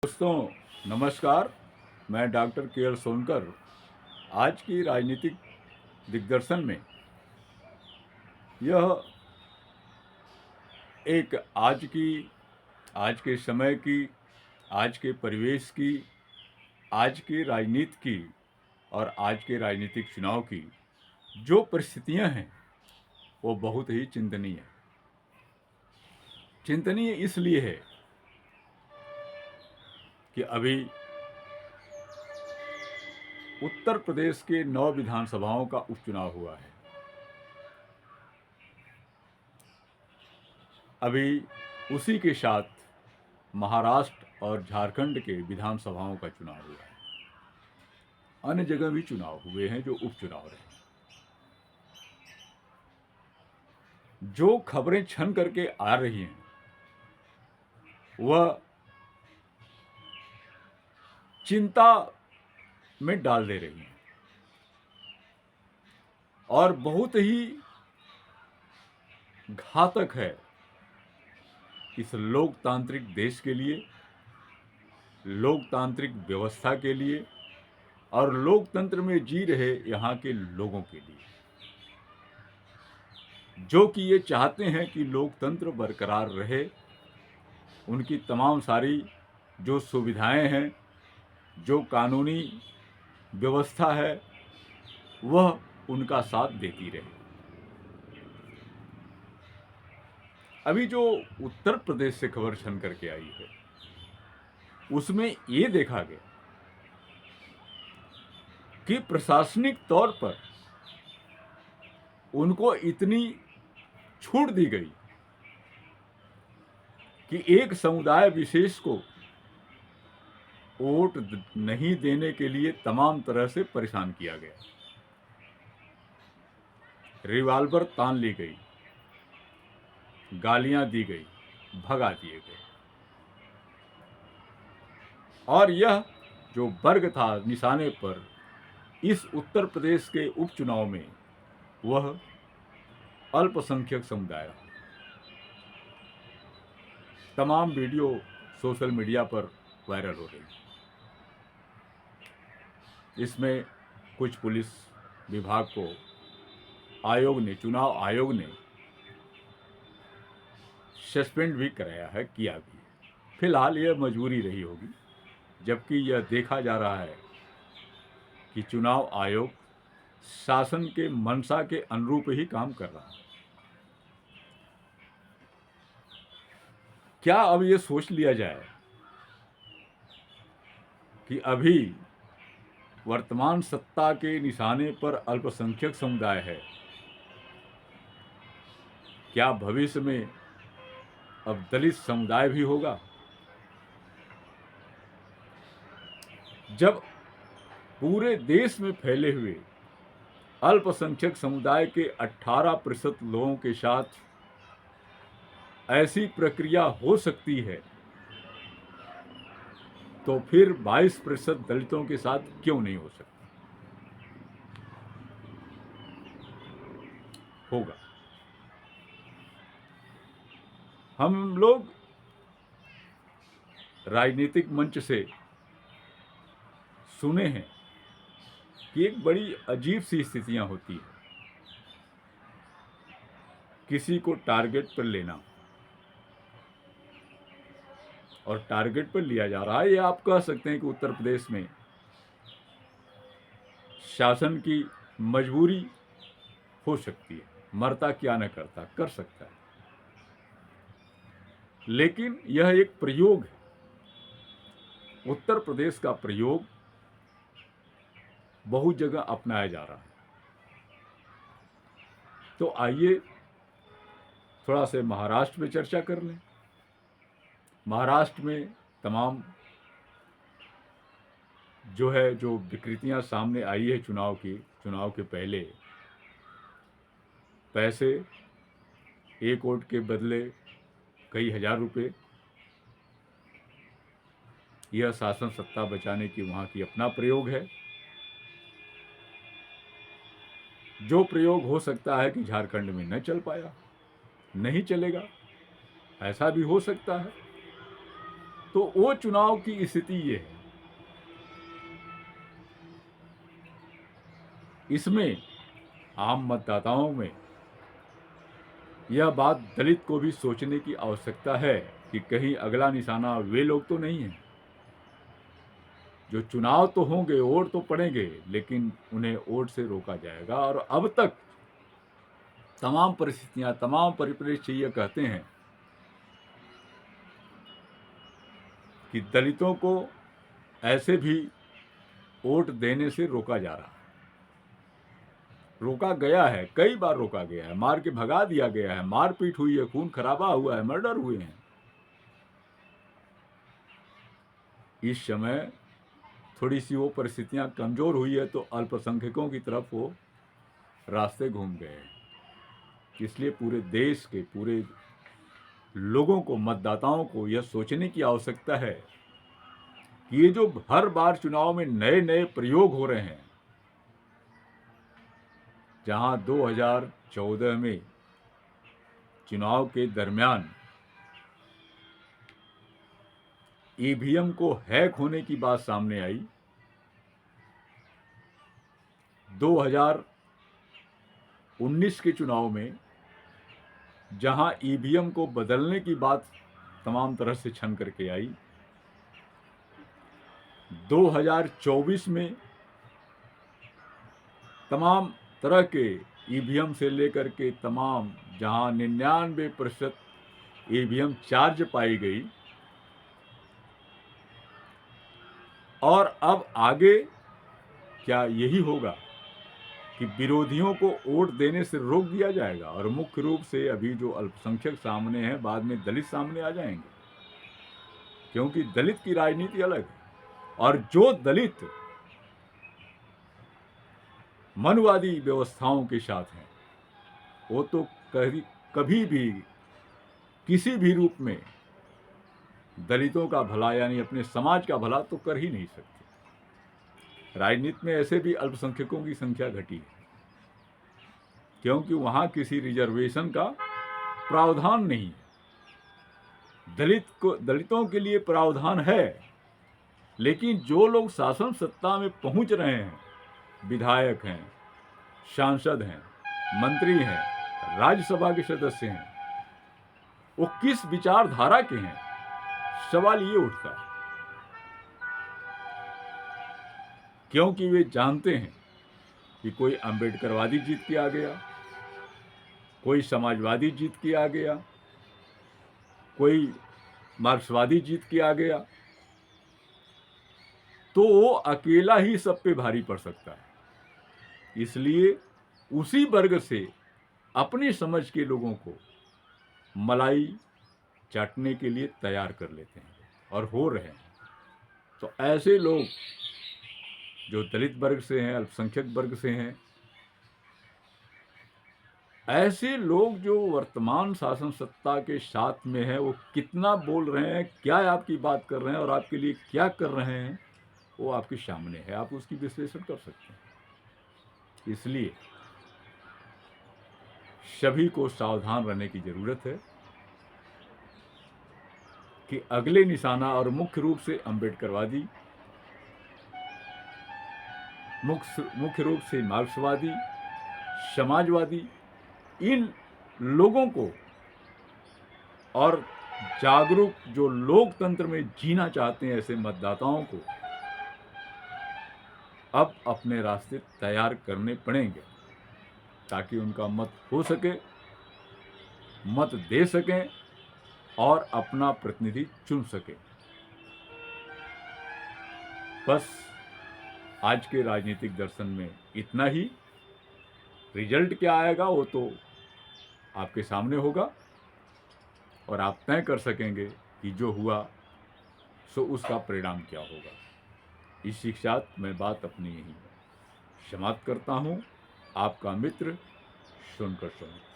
दोस्तों नमस्कार। मैं डॉक्टर के एल सोनकर आज की राजनीतिक दिग्दर्शन में यह एक आज के समय की, आज के परिवेश की, आज की राजनीति की और आज के राजनीतिक चुनाव की जो परिस्थितियां हैं वो बहुत ही चिंतनीय है। चिंतनीय इसलिए है कि अभी उत्तर प्रदेश के 9 विधानसभाओं का उपचुनाव हुआ है। अभी उसी के साथ महाराष्ट्र और झारखंड के विधानसभाओं का चुनाव हुआ है। अन्य जगह भी चुनाव हुए हैं जो उपचुनाव रहे। जो खबरें छन करके आ रही हैं वह चिंता में डाल दे रही हैं और बहुत ही घातक है इस लोकतांत्रिक देश के लिए, लोकतांत्रिक व्यवस्था के लिए और लोकतंत्र में जी रहे यहाँ के लोगों के लिए, जो कि ये चाहते हैं कि लोकतंत्र बरकरार रहे। उनकी तमाम सारी जो सुविधाएं हैं, जो कानूनी व्यवस्था है, वह उनका साथ देती रहे। अभी जो उत्तर प्रदेश से खबर छन करके आई है उसमें ये देखा गया कि प्रशासनिक तौर पर उनको इतनी छूट दी गई कि एक समुदाय विशेष को वोट नहीं देने के लिए तमाम तरह से परेशान किया गया। रिवाल्वर तान ली गई, गालियां दी गई, भगा दिए गए। और यह जो वर्ग था निशाने पर इस उत्तर प्रदेश के उपचुनाव में, वह अल्पसंख्यक समुदाय रहा। तमाम वीडियो सोशल मीडिया पर वायरल हो रही। इसमें कुछ पुलिस विभाग को चुनाव आयोग ने सस्पेंड भी कराया है, किया भी है। फिलहाल यह मजबूरी रही होगी, जबकि यह देखा जा रहा है कि चुनाव आयोग शासन के मंशा के अनुरूप ही काम कर रहा है। क्या अब ये सोच लिया जाए कि अभी वर्तमान सत्ता के निशाने पर अल्पसंख्यक समुदाय है, क्या भविष्य में अब दलित समुदाय भी होगा? जब पूरे देश में फैले हुए अल्पसंख्यक समुदाय के 18% लोगों के साथ ऐसी प्रक्रिया हो सकती है, तो फिर 22% दलितों के साथ क्यों नहीं हो सकती? होगा। हम लोग राजनीतिक मंच से सुने हैं कि एक बड़ी अजीब सी स्थितियां होती हैं। किसी को टारगेट पर लेना और टारगेट पर लिया जा रहा है। ये आप कह सकते हैं कि उत्तर प्रदेश में शासन की मजबूरी हो सकती है। मरता क्या न करता, कर सकता है, लेकिन यह एक प्रयोग है। उत्तर प्रदेश का प्रयोग बहुत जगह अपनाया जा रहा है। तो आइए थोड़ा से महाराष्ट्र में चर्चा कर लें। महाराष्ट्र में तमाम जो विकृतियां सामने आई है चुनाव के पहले, पैसे, एक वोट के बदले कई हजार रुपए, यह शासन सत्ता बचाने की वहां की अपना प्रयोग है। जो प्रयोग हो सकता है कि झारखंड में न चल पाया, नहीं चलेगा, ऐसा भी हो सकता है। तो वो चुनाव की स्थिति ये है। इसमें आम मतदाताओं में यह बात दलित को भी सोचने की आवश्यकता है कि कहीं अगला निशाना वे लोग तो नहीं हैं जो चुनाव तो होंगे, वोट तो पड़ेंगे, लेकिन उन्हें वोट से रोका जाएगा। और अब तक तमाम परिस्थितियां, तमाम परिप्रेक्ष्य ये कहते हैं कि दलितों को ऐसे भी वोट देने से रोका जा रहा है, रोका गया है, कई बार रोका गया है, मार के भगा दिया गया है, मारपीट हुई है, खून खराबा हुआ है, मर्डर हुए हैं। इस समय थोड़ी सी वो परिस्थितियां कमजोर हुई है तो अल्पसंख्यकों की तरफ वो रास्ते घूम गए हैं। इसलिए पूरे देश के पूरे लोगों को, मतदाताओं को यह सोचने की आवश्यकता है कि ये जो हर बार चुनाव में नए नए प्रयोग हो रहे हैं, जहां 2014 में चुनाव के दरमियान ईवीएम को हैक होने की बात सामने आई, 2019 के चुनाव में जहां ईवीएम को बदलने की बात तमाम तरह से छन करके आई, 2024 में तमाम तरह के ईवीएम से लेकर के तमाम, जहां 99% ईवीएम चार्ज पाई गई, और अब आगे क्या यही होगा कि विरोधियों को वोट देने से रोक दिया जाएगा? और मुख्य रूप से अभी जो अल्पसंख्यक सामने हैं, बाद में दलित सामने आ जाएंगे, क्योंकि दलित की राजनीति अलग है। और जो दलित मनवादी व्यवस्थाओं के साथ हैं, वो तो कभी भी किसी भी रूप में दलितों का भला, यानी अपने समाज का भला तो कर ही नहीं सकते। राजनीति में ऐसे भी अल्पसंख्यकों की संख्या घटी है, क्योंकि वहां किसी रिजर्वेशन का प्रावधान नहीं है। दलितों के लिए प्रावधान है, लेकिन जो लोग शासन सत्ता में पहुंच रहे हैं, विधायक हैं, सांसद हैं, मंत्री हैं, राज्यसभा के सदस्य हैं, वो किस विचारधारा के हैं, सवाल ये उठता है। क्योंकि वे जानते हैं कि कोई अंबेडकरवादी जीत के आ गया, कोई समाजवादी जीत के आ गया, कोई मार्क्सवादी जीत के आ गया, तो वो अकेला ही सब पे भारी पड़ सकता है। इसलिए उसी वर्ग से अपनी समझ के लोगों को मलाई चाटने के लिए तैयार कर लेते हैं, और हो रहे हैं। तो ऐसे लोग जो दलित वर्ग से हैं, अल्पसंख्यक वर्ग से हैं, ऐसे लोग जो वर्तमान शासन सत्ता के साथ में है, वो कितना बोल रहे हैं, क्या आपकी बात कर रहे हैं और आपके लिए क्या कर रहे हैं, वो आपके सामने है, आप उसकी विश्लेषण कर सकते हैं। इसलिए सभी को सावधान रहने की जरूरत है कि अगले निशाना, और मुख्य रूप से अंबेडकरवादी, मुख्य रूप से मार्क्सवादी, समाजवादी, इन लोगों को, और जागरूक जो लोकतंत्र में जीना चाहते हैं, ऐसे मतदाताओं को अब अपने रास्ते तैयार करने पड़ेंगे, ताकि उनका मत हो सके, मत दे सकें और अपना प्रतिनिधि चुन सके। बस आज के राजनीतिक दर्शन में इतना ही। रिजल्ट क्या आएगा वो तो आपके सामने होगा, और आप तय कर सकेंगे कि जो हुआ सो उसका परिणाम क्या होगा। इसी के साथ मैं बात अपनी यही समाप्त करता हूँ। आपका मित्र सुनकर सुनो।